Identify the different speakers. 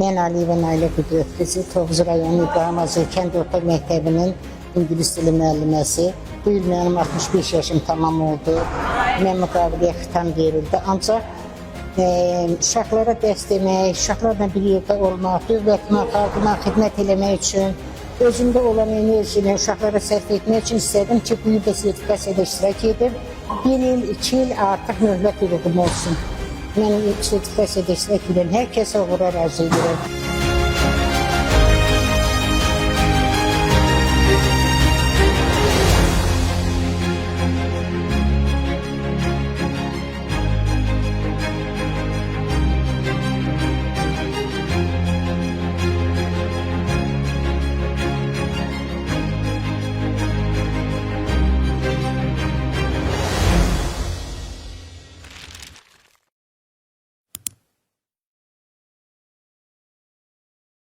Speaker 1: Mən Aliyev Nailə Qüdrət qızı, Tovuz rayonu İbrahim Azər kənd orta məktəbinin ingilis dili müəlliməsi. Bu il mənim 65 yaşım tamam oldu. Mən müqaviləyə xitam verildi. Ancaq uşaqlara dəst demək, uşaqlarla bir yerdə olmaq, dövlətimə, xalqıma xidmət eləmək üçün, özümdə olan enerjini uşaqlara sərf etmək üçün istədim ki, bu il də sertifikasiyada iştirak edim. 1 il, 2 il artıq möhlət hüququm olsun. Mən sertifikasiyada iştirak edirəm, hər kəsə uğur arzu edirəm.